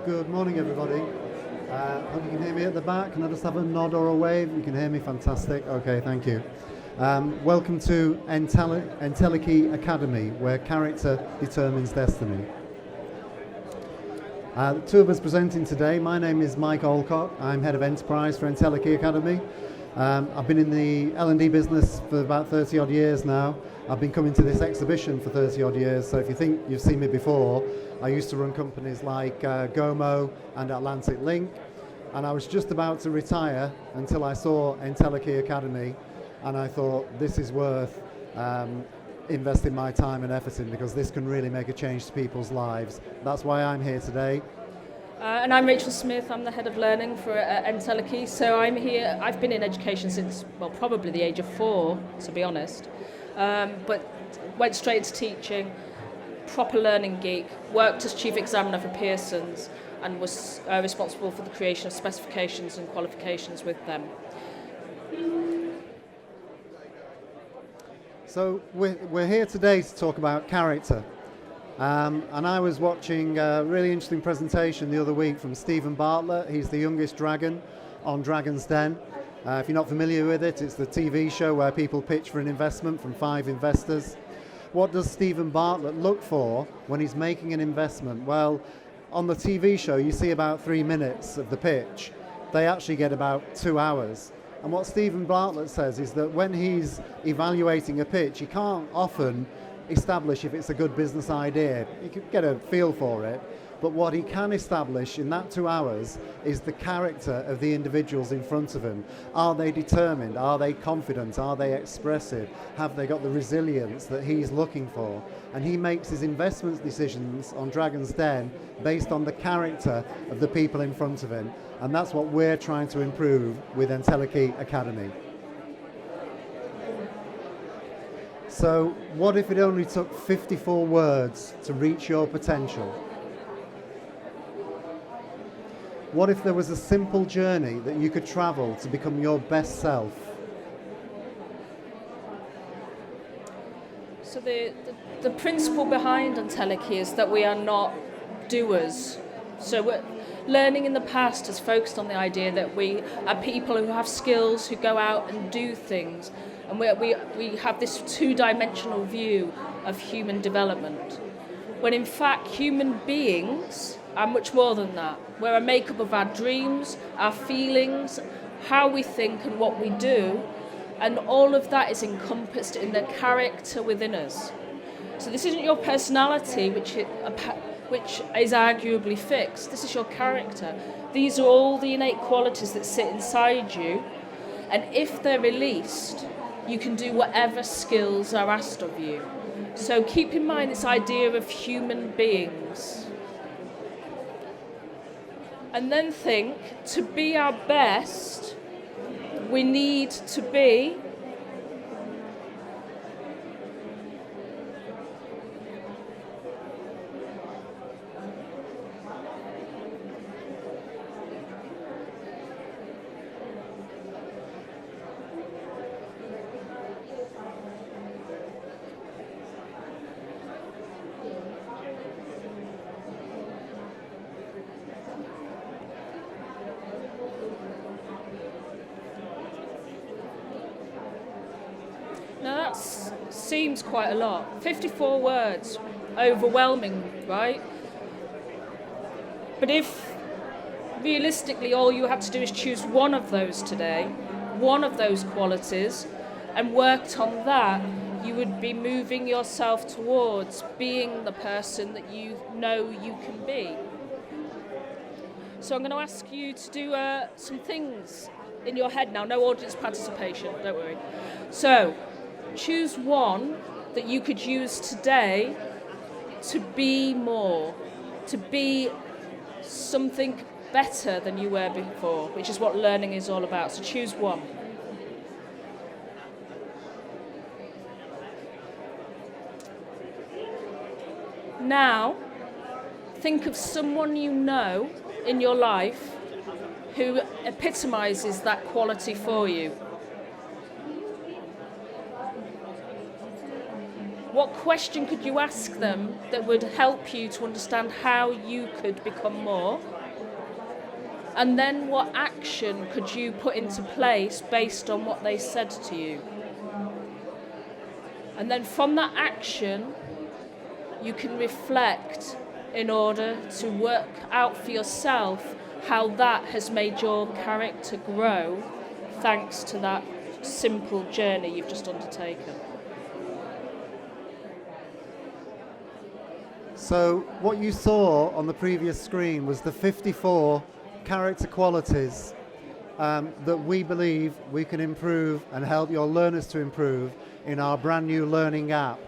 Good morning, everybody. Hope you can hear me at the back. Can I just have a nod or a wave? You can hear me? Fantastic. Okay, thank you. Welcome to Entelechy Academy, where character determines destiny. The two of us presenting today. My name is Mike Alcott. I'm Head of Enterprise for Entelechy Academy. I've been in the L&D business for about 30 odd years now. I've been coming to this exhibition for 30 odd years, so if you think you've seen me before, I used to run companies like Gomo and Atlantic Link, and I was just about to retire until I saw Entelechy Academy, and I thought this is worth investing my time and effort in, because this can really make a change to people's lives. That's why I'm here today. And I'm Rachel Smith. I'm the head of learning for Entelechy. So I'm here. I've been in education since, well, probably the age of 4, to be honest. But went straight into teaching, proper learning geek, worked as chief examiner for Pearson's, and was responsible for the creation of specifications and qualifications with them. So we're here today to talk about character. And I was watching a really interesting presentation the other week from Stephen Bartlett. He's the youngest dragon on Dragon's Den. If you're not familiar with it, it's the TV show where people pitch for an investment from 5 investors. What does Stephen Bartlett look for when he's making an investment? Well, on the TV show, you see about 3 minutes of the pitch. They actually get about 2 hours. And what Stephen Bartlett says is that when he's evaluating a pitch, he can't often establish if it's a good business idea. You can get a feel for it, but what he can establish in that 2 hours is the character of the individuals in front of him. Are they determined? Are they confident? Are they expressive? Have they got the resilience that he's looking for? And he makes his investment decisions on Dragon's Den based on the character of the people in front of him. And that's what we're trying to improve with Entelechy Academy. So what if it only took 54 words to reach your potential? What if there was a simple journey that you could travel to become your best self? So the principle behind Entelechy is that we are not doers. So learning in the past has focused on the idea that we are people who have skills, who go out and do things. And we have this two-dimensional view of human development, when in fact human beings are much more than that. We're a makeup of our dreams, our feelings, how we think and what we do, and all of that is encompassed in the character within us. So this isn't your personality, which is arguably fixed. This is your character. These are all the innate qualities that sit inside you, and if they're released, you can do whatever skills are asked of you. So keep in mind this idea of human beings. And then think, to be our best, we need to be Now that seems quite a lot. 54 words, overwhelming, right? But if realistically all you had to do is choose one of those today, one of those qualities, and worked on that, you would be moving yourself towards being the person that you know you can be. So I'm going to ask you to do some things in your head now. No audience participation, don't worry. So choose one that you could use today to be more, to be something better than you were before, which is what learning is all about. So choose one. Now, think of someone you know in your life who epitomizes that quality for you. What question could you ask them that would help you to understand how you could become more? And then what action could you put into place based on what they said to you? And then from that action, you can reflect in order to work out for yourself how that has made your character grow thanks to that simple journey you've just undertaken. So what you saw on the previous screen was the 54 character qualities that we believe we can improve and help your learners to improve in our brand new learning app.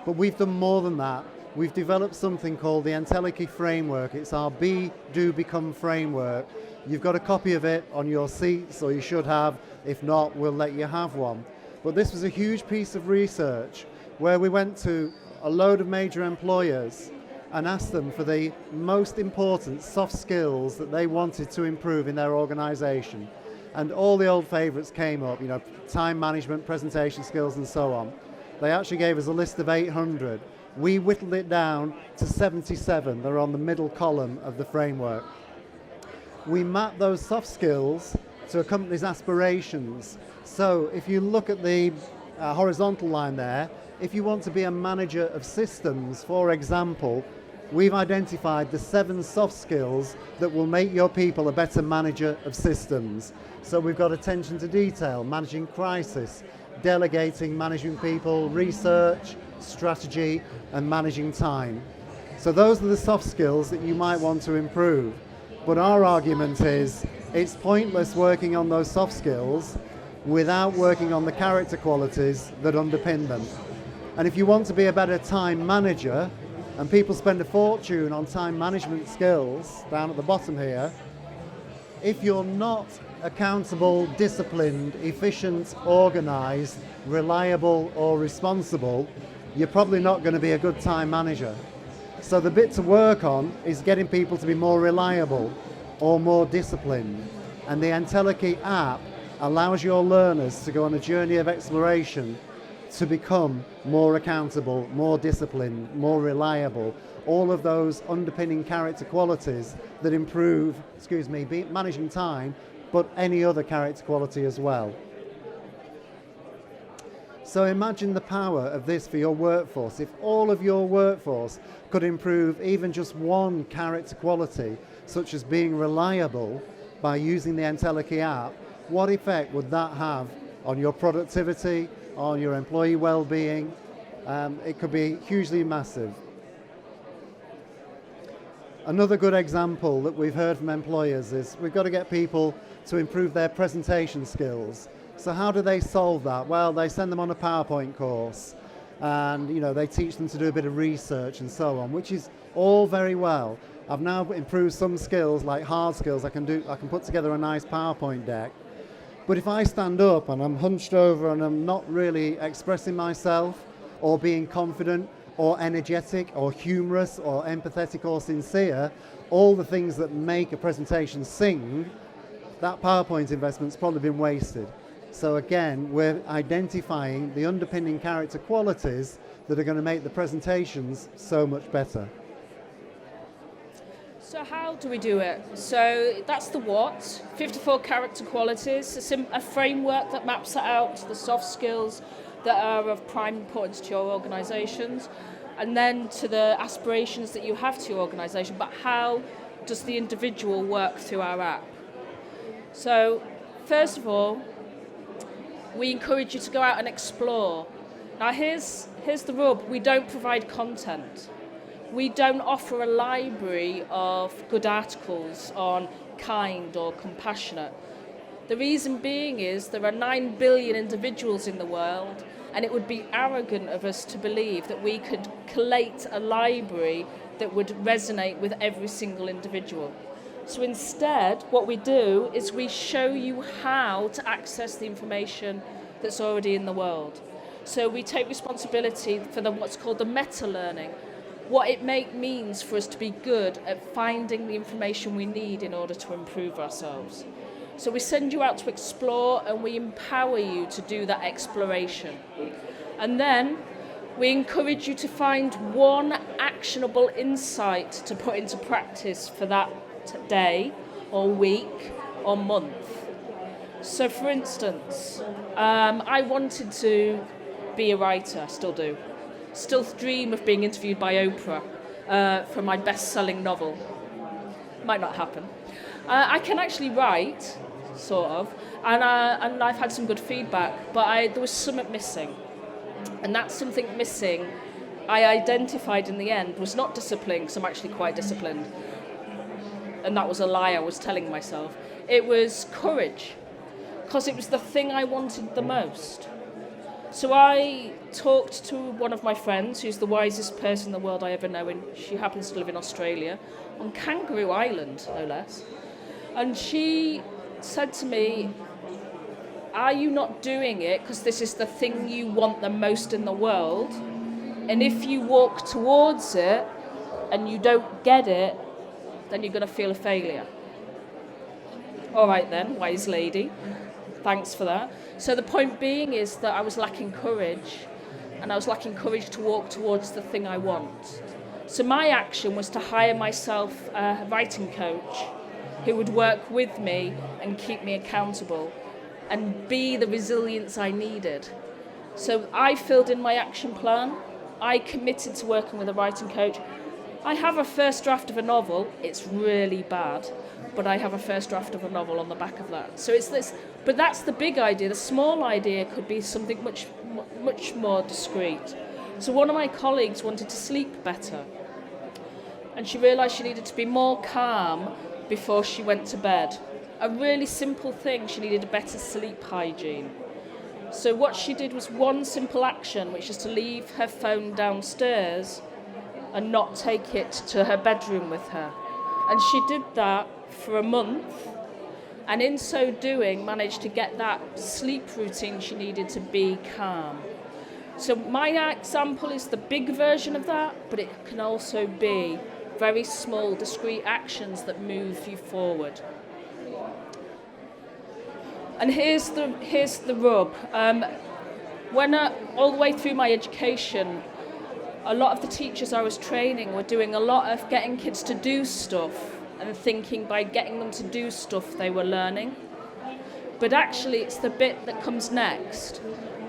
But we've done more than that. We've developed something called the Entelechy framework. It's our Be, Do, Become framework. You've got a copy of it on your seats, or you should have. If not, we'll let you have one. But this was a huge piece of research where we went to a load of major employers and asked them for the most important soft skills that they wanted to improve in their organization. And all the old favorites came up, you know, time management, presentation skills, and so on. They actually gave us a list of 800. We whittled it down to 77. They're on the middle column of the framework. We map those soft skills to a company's aspirations. So if you look at the horizontal line there, if you want to be a manager of systems, for example, we've identified the 7 soft skills that will make your people a better manager of systems. So we've got attention to detail, managing crisis, delegating, managing people, research, strategy, and managing time. So those are the soft skills that you might want to improve. But our argument is it's pointless working on those soft skills without working on the character qualities that underpin them. And if you want to be a better time manager, and people spend a fortune on time management skills down at the bottom here, if you're not accountable, disciplined, efficient, organized, reliable, or responsible, you're probably not going to be a good time manager. So the bit to work on is getting people to be more reliable or more disciplined. And the Entelechy app allows your learners to go on a journey of exploration to become more accountable, more disciplined, more reliable. All of those underpinning character qualities that improve, managing time, but any other character quality as well. So imagine the power of this for your workforce. If all of your workforce could improve even just one character quality, such as being reliable, by using the Entelechy app, what effect would that have on your productivity, on your employee well-being? It could be hugely massive. Another good example that we've heard from employers is we've got to get people to improve their presentation skills. So how do they solve that? Well, they send them on a PowerPoint course, and they teach them to do a bit of research and so on, which is all very well. I've now improved some skills, like hard skills. I can put together a nice PowerPoint deck. But if I stand up and I'm hunched over and I'm not really expressing myself or being confident or energetic or humorous or empathetic or sincere, all the things that make a presentation sing, that PowerPoint investment's probably been wasted. So again, we're identifying the underpinning character qualities that are going to make the presentations so much better. So how do we do it? So that's the what, 54 character qualities, a framework that maps it out to the soft skills that are of prime importance to your organisations, and then to the aspirations that you have to your organisation. But how does the individual work through our app? So first of all, we encourage you to go out and explore. Now here's the rub, we don't provide content. We don't offer a library of good articles on kind or compassionate. The reason being is there are 9 billion individuals in the world, and it would be arrogant of us to believe that we could collate a library that would resonate with every single individual. So instead, what we do is we show you how to access the information that's already in the world. So we take responsibility for what's called the meta-learning, what it means for us to be good at finding the information we need in order to improve ourselves. So we send you out to explore, and we empower you to do that exploration. And then We encourage you to find one actionable insight to put into practice for that day or week or month. So for instance, I wanted to be a writer, I still do. Still dream of being interviewed by Oprah for my best-selling novel. Might not happen. I can actually write, sort of, and I've had some good feedback, but there was something missing. And that something missing I identified in the end was not discipline, because I'm actually quite disciplined. And that was a lie I was telling myself. It was courage, because it was the thing I wanted the most. So I talked to one of my friends, who's the wisest person in the world I ever know, and she happens to live in Australia, on Kangaroo Island, no less. And she said to me, are you not doing it because this is the thing you want the most in the world? And if you walk towards it and you don't get it, then you're going to feel a failure. All right then, wise lady. Thanks for that. So the point being is that I was lacking courage, and I was lacking courage to walk towards the thing I want. So my action was to hire myself a writing coach who would work with me and keep me accountable and be the resilience I needed. So I filled in my action plan. I committed to working with a writing coach. I have a first draft of a novel. It's really bad, but I have a first draft of a novel on the back of that. So it's this, but that's the big idea. The small idea could be something much more discreet. So one of my colleagues wanted to sleep better, and she realised she needed to be more calm before she went to bed. A really simple thing, she needed a better sleep hygiene. So what she did was one simple action, which is to leave her phone downstairs and not take it to her bedroom with her. And she did that for a month, and in so doing managed to get that sleep routine she needed to be calm. So my example is the big version of that, but it can also be very small, discrete actions that move you forward. And here's the rub. When all the way through my education, a lot of the teachers I was training were doing a lot of getting kids to do stuff and thinking by getting them to do stuff they were learning. But actually it's the bit that comes next,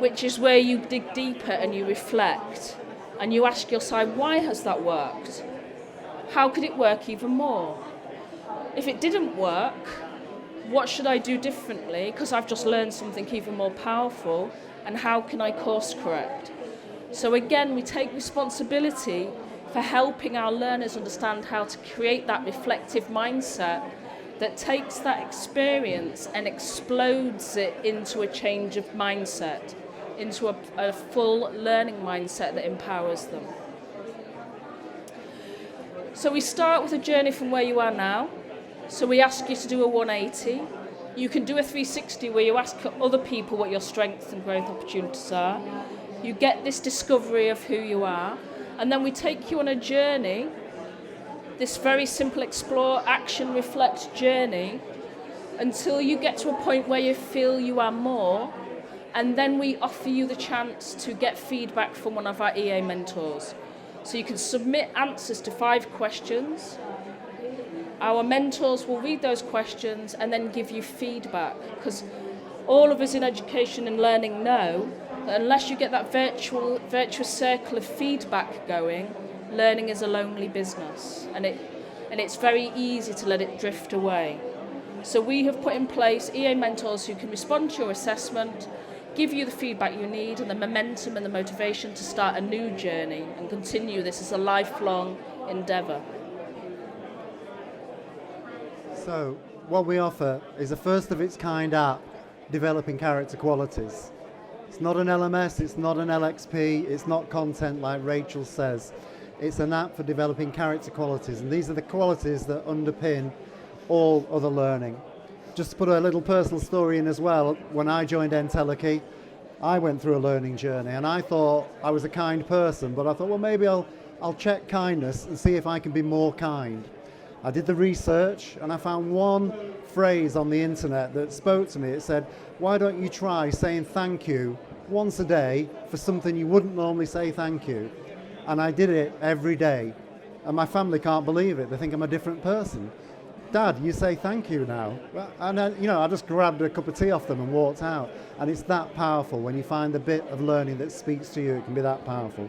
which is where you dig deeper and you reflect and you ask yourself, why has that worked? How could it work even more? If it didn't work, what should I do differently? Because I've just learned something even more powerful, and how can I course correct? So again, we take responsibility for helping our learners understand how to create that reflective mindset that takes that experience and explodes it into a change of mindset, into a full learning mindset that empowers them. So we start with a journey from where you are now. So we ask you to do a 180. You can do a 360 where you ask other people what your strengths and growth opportunities are. You get this discovery of who you are, and then we take you on a journey, this very simple explore, action, reflect journey, until you get to a point where you feel you are more, and then we offer you the chance to get feedback from one of our EA mentors. So you can submit answers to 5 questions. Our mentors will read those questions and then give you feedback, because all of us in education and learning know that unless you get that virtuous circle of feedback going, learning is a lonely business, and it's very easy to let it drift away. So we have put in place EA mentors who can respond to your assessment, give you the feedback you need and the momentum and the motivation to start a new journey and continue this as a lifelong endeavour. So what we offer is a first of its kind app developing character qualities. It's not an LMS, it's not an LXP, it's not content like Rachel says. It's an app for developing character qualities, and these are the qualities that underpin all other learning. Just to put a little personal story in as well, when I joined Entelechy, I went through a learning journey, and I thought I was a kind person, but I thought, well, maybe I'll check kindness and see if I can be more kind. I did the research, and I found one phrase on the internet that spoke to me. It said, why don't you try saying thank you once a day for something you wouldn't normally say thank you. And I did it every day. And my family can't believe it. They think I'm a different person. Dad, you say thank you now. And I just grabbed a cup of tea off them and walked out. And it's that powerful. When you find a bit of learning that speaks to you, it can be that powerful.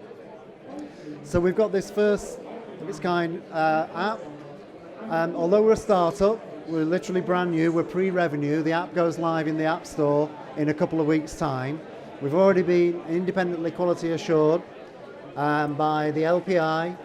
So we've got this first of its kind app. Although we're a startup, we're literally brand new, we're pre-revenue. The app goes live in the App Store in a couple of weeks' time. We've already been independently quality assured by the LPI,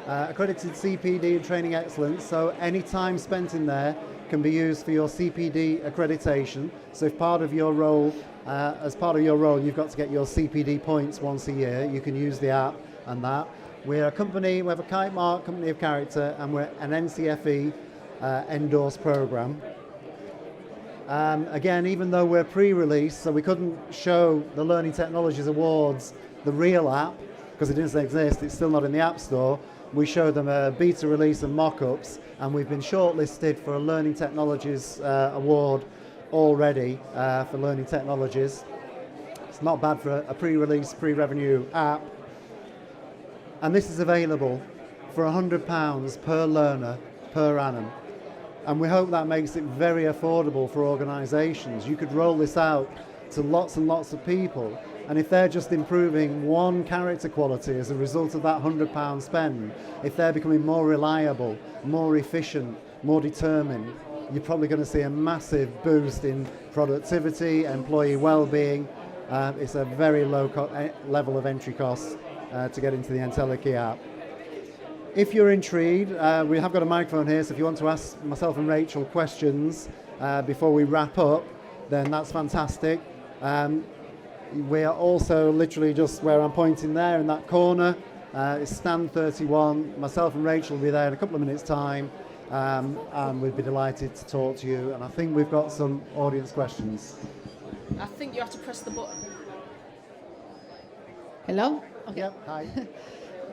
accredited CPD and training excellence, so any time spent in there can be used for your CPD accreditation. So if part of your role, as part of your role, you've got to get your CPD points once a year, you can use the app and that. We're a company, we have a Kite Mark Company of Character, and we're an NCFE endorsed program. Again, even though we're pre-release, so we couldn't show the Learning Technologies Awards, the real app, because it doesn't exist, it's still not in the App Store. We showed them a beta release and mock-ups, and we've been shortlisted for a Learning Technologies Award already for Learning Technologies. It's not bad for a pre-release, pre-revenue app. And this is available for £100 per learner per annum. And we hope that makes it very affordable for organisations. You could roll this out to lots and lots of people. And if they're just improving one character quality as a result of that £100 spend, if they're becoming more reliable, more efficient, more determined, you're probably going to see a massive boost in productivity, employee well-being. It's a very low level of entry cost to get into the Entelechy app. If you're intrigued, we have got a microphone here, so if you want to ask myself and Rachel questions before we wrap up, then that's fantastic. We are also literally just where I'm pointing there in that corner. It's stand 31. Myself and Rachel will be there in a couple of minutes' time, and we'd be delighted to talk to you. And I think we've got some audience questions. I think you have to press the button. Hello? Okay. Yep, hi.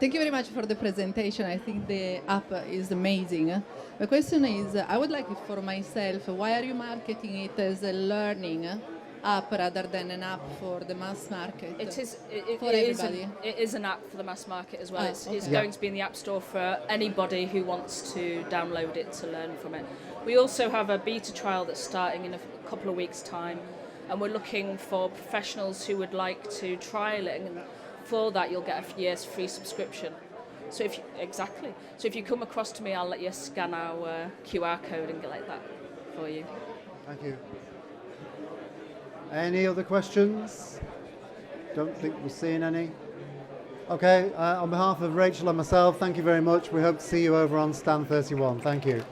Thank you very much for the presentation. I think the app is amazing. The question is, I would like it for myself, why are you marketing it as a learning app rather than an app for the mass market? It is an app for the mass market as well. It's going to be in the App Store for anybody who wants to download it to learn from it. We also have a beta trial that's starting in a couple of weeks' time, and we're looking for professionals who would like to trial it, and for that you'll get a year's free subscription. So if you come across to me, I'll let you scan our QR code and get like that for you. Thank you. Any other questions? Don't think we're seeing any. Okay, on behalf of Rachel and myself, thank you very much. We hope to see you over on stand 31. Thank you.